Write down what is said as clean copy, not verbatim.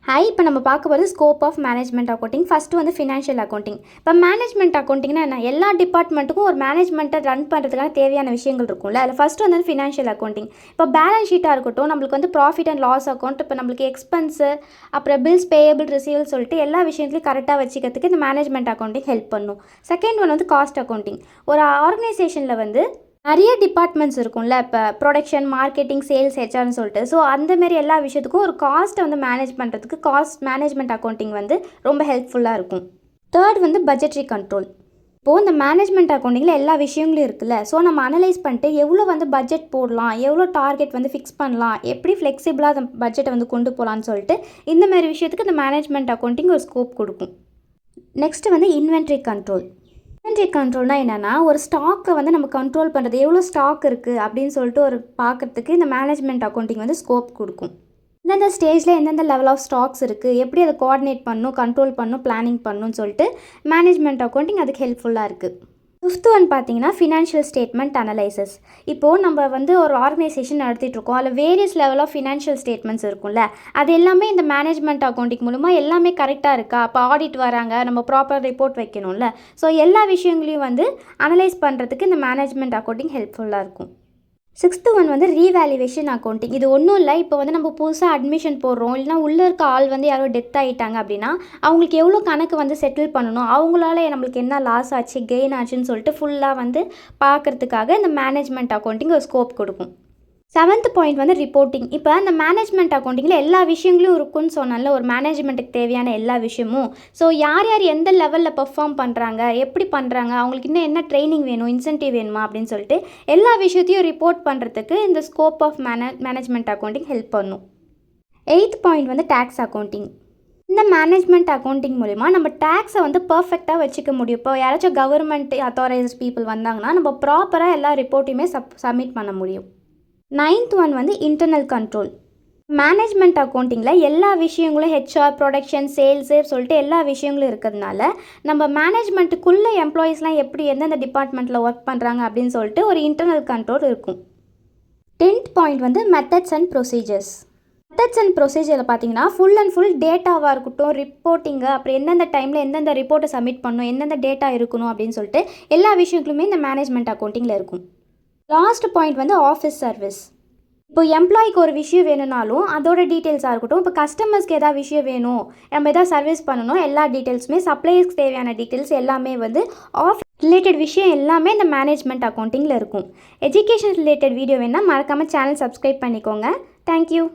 Hi, இப்போ நம்ம பார்க்க போகிறது scope of management accounting. First வந்து ஃபினான்ஷியல் அக்கௌண்டிங். இப்போ மேனேஜ்மெண்ட் அக்கௌண்டிங்னா என்ன? எல்லா டிபார்ட்மெண்ட்டுக்கும் ஒரு மேனேஜ்மெண்ட்டை ரன் பண்ணுறதுக்கான தேவையான விஷயங்கள் இருக்கும்ல. அதில் ஃபஸ்ட்டு வந்து ஃபினான்ஷியல் அக்கௌண்டிங். இப்போ பேலன்ஸ் ஷீட்டாக இருக்கட்டும், நம்மளுக்கு வந்து ப்ராஃபிட் அண்ட் லாஸ் அக்கௌண்ட், இப்போ நம்மளுக்கு எக்ஸ்பென்ஸு, அப்புறம் பில்ஸ் பேயபிள் ரிசீவல் சொல்லிட்டு எல்லா விஷயத்துலையும் கரெக்டாக வச்சுக்கிறதுக்கு இந்த மேனேஜ்மெண்ட் அக்கௌண்டிங் ஹெல்ப் பண்ணும். செகண்ட் ஒன் வந்து காஸ்ட் அக்கௌண்டிங். ஒரு ஆர்கனைசேஷனில் வந்து நிறைய டிபார்ட்மெண்ட்ஸ் இருக்கும்ல. இப்போ ப்ரொடக்ஷன், மார்க்கெட்டிங், சேல்ஸ், ஹெச்ஆர்னு சொல்லிட்டு. ஸோ அந்தமாரி எல்லா விஷயத்துக்கும் ஒரு காஸ்ட்டை வந்து மேனேஜ் பண்ணுறதுக்கு காஸ்ட் மேனேஜ்மெண்ட் அக்கௌண்டிங் வந்து ரொம்ப ஹெல்ப்ஃபுல்லாக இருக்கும். தேர்ட் வந்து பட்ஜெட்ரி கண்ட்ரோல். இப்போது இந்த மேனேஜ்மெண்ட் அக்கௌண்டிங்கில் எல்லா விஷயங்களும் இருக்குல்ல. ஸோ நம்ம அனலைஸ் பண்ணிட்டு எவ்வளோ வந்து பட்ஜெட் போடலாம், எவ்வளோ டார்கெட் வந்து ஃபிக்ஸ் பண்ணலாம், எப்படி ஃப்ளெக்சிபிளாக அந்த பட்ஜெட்டை வந்து கொண்டு போகலான்னு சொல்லிட்டு இந்தமாரி விஷயத்துக்கு இந்த மேனேஜ்மெண்ட் அக்கௌண்டிங் ஒரு ஸ்கோப் கொடுக்கும். நெக்ஸ்ட்டு வந்து இன்வென்ட்ரி கண்ட்ரோல். இன்வென்ட்ரி கண்ட்ரோல்னால் என்னென்னா, ஒரு ஸ்டாக்கை வந்து நம்ம கண்ட்ரோல் பண்ணுறது, எவ்வளோ ஸ்டாக் இருக்குது அப்படின்னு சொல்லிட்டு ஒரு பார்க்குறதுக்கு இந்த மேனேஜ்மெண்ட் அக்கௌண்டிங் வந்து ஸ்கோப் கொடுக்கும். எந்தெந்த ஸ்டேஜில் எந்தெந்த லெவல் ஆஃப் ஸ்டாக்ஸ் இருக்குது, எப்படி அதை கோஆர்டினேட் பண்ணணும், கண்ட்ரோல் பண்ணணும், பிளானிங் பண்ணணும்னு சொல்லிட்டு மேனேஜ்மெண்ட் அக்கௌண்டிங் அதுக்கு ஹெல்ப்ஃபுல்லாக இருக்குது. ஃபிஃப்த்து ஒன் பார்த்தீங்கன்னா ஃபினான்ஷியல் ஸ்டேட்மெண்ட் அனலைசஸ். இப்போது நம்ம வந்து ஒரு ஆர்கனைசேஷன் நடத்திட்டுருக்கோம். அதில் various level of financial statements இருக்கும்ல. அது எல்லாமே இந்த மேனேஜ்மெண்ட் அக்கௌண்டிங் மூலமாக எல்லாமே கரெக்டாக இருக்கா, அப்போ ஆடிட் வராங்க, நம்ம ப்ராப்பர் ரிப்போர்ட் வைக்கணும்ல. ஸோ எல்லா விஷயங்களையும் வந்து அனலைஸ் பண்ணுறதுக்கு இந்த மேனேஜ்மெண்ட் அக்கௌண்டிங் ஹெல்ப்ஃபுல்லாக இருக்கும். சிக்ஸ்த்து ஒன் வந்து ரீவேல்யூவேஷன் அக்கௌண்டிங். இது ஒன்றும் இல்லை. இப்போ வந்து நம்ம புதுசாக அட்மிஷன் போடுறோம், இல்லைனா உள்ளே இருக்க ஆள் வந்து யாரோ டெத் ஆகிட்டாங்க அப்படின்னா அவங்களுக்கு எவ்வளோ கணக்கு வந்து செட்டில் பண்ணணும், அவங்களால நம்மளுக்கு என்ன லாஸ் ஆச்சு, கெயின் ஆச்சுன்னு சொல்லிட்டு ஃபுல்லாக வந்து பார்க்குறதுக்காக இந்த மேனேஜ்மெண்ட் அக்கௌண்டிங் ஒரு ஸ்கோப் கொடுக்கும். செவன்த் பாயிண்ட் வந்து ரிப்போர்ட்டிங். இப்போ அந்த மேனேஜ்மெண்ட் அக்கௌண்டிங்கில் எல்லா விஷயங்களும் இருக்குன்னு சொன்னால, ஒரு மேனேஜ்மெண்ட்டுக்கு தேவையான எல்லா விஷயமும். ஸோ யார் யார் எந்த லெவலில் பெர்ஃபார்ம் பண்ணுறாங்க, எப்படி பண்ணுறாங்க, அவங்களுக்கு இன்னும் என்ன ட்ரைனிங் வேணும், இன்சென்டிவ் வேணுமா அப்படின்னு சொல்லிட்டு எல்லா விஷயத்தையும் ரிப்போர்ட் பண்ணுறதுக்கு இந்த scope of management accounting help பண்ணும். எயித் பாயிண்ட் வந்து டேக்ஸ் அக்கௌண்டிங். இந்த மேனேஜ்மெண்ட் அக்கௌண்டிங் மூலிமா நம்ம டேக்ஸை வந்து பர்ஃபெக்டாக வச்சுக்க முடியும். இப்போ யாராச்சும் கவர்மெண்ட் அத்தாரைஸ்ட் பீப்புள் வந்தாங்கன்னா நம்ம ப்ராப்பராக எல்லா ரிப்போர்ட்டையுமே சப்மிட் பண்ண முடியும். நைன்த் ஒன் வந்து இன்டர்னல் கண்ட்ரோல். மேனேஜ்மெண்ட் அக்கௌண்டிங்கில் எல்லா விஷயங்களும் ஹெச்ஆர், ப்ரொடக்ஷன், சேல்ஸு சொல்லிட்டு எல்லா விஷயங்களும் இருக்கிறதுனால நம்ம மேனேஜ்மெண்ட்டுக்குள்ளே எம்ப்ளாயீஸ்லாம் எப்படி எந்தெந்த டிபார்ட்மெண்ட்டில் ஒர்க் பண்ணுறாங்க அப்படின்னு சொல்லிட்டு ஒரு இன்டர்னல் கண்ட்ரோல் இருக்கும். 10th பாயிண்ட் வந்து methods and procedures. Methods and ப்ரொசீஜரில் பார்த்தீங்கன்னா ஃபுல் அண்ட் ஃபுல் டேட்டாவாக இருக்கட்டும், ரிப்போர்ட்டிங்கு, அப்புறம் எந்தெந்த டைமில் எந்தெந்த ரிப்போர்ட்டை சப்மிட் பண்ணணும், எந்தெந்த டேட்டா இருக்கணும் அப்படின்னு சொல்லிட்டு எல்லா விஷயங்களுமே இந்த மேனேஜ்மெண்ட் அக்கௌண்டிங்கில் இருக்கும். லாஸ்ட் பாயிண்ட் வந்து ஆஃபீஸ் சர்வீஸ். இப்போ எம்ப்ளாய்க்கு ஒரு விஷயம் வேணும்னாலும் அதோட டீட்டெயில்ஸாக இருக்கட்டும், இப்போ கஸ்டமர்ஸ்க்கு எதாவது விஷயம் வேணும், நம்ம எதாவது சர்வீஸ் பண்ணணும், எல்லா டீட்டெயில்ஸுமே சப்ளைஸ்க்கு தேவையான டீட்டெயில்ஸ் எல்லாமே வந்து ஆஃபீஸ் ரிலேட்டட் விஷயம் எல்லாமே இந்த மேனேஜ்மெண்ட் அக்கௌண்டிங்கில் இருக்கும். எஜுகேஷன் ரிலேட்டட் வீடியோ வேணால் மறக்காமல் சேனல் சப்ஸ்கிரைப் பண்ணிக்கோங்க. தேங்க்யூ.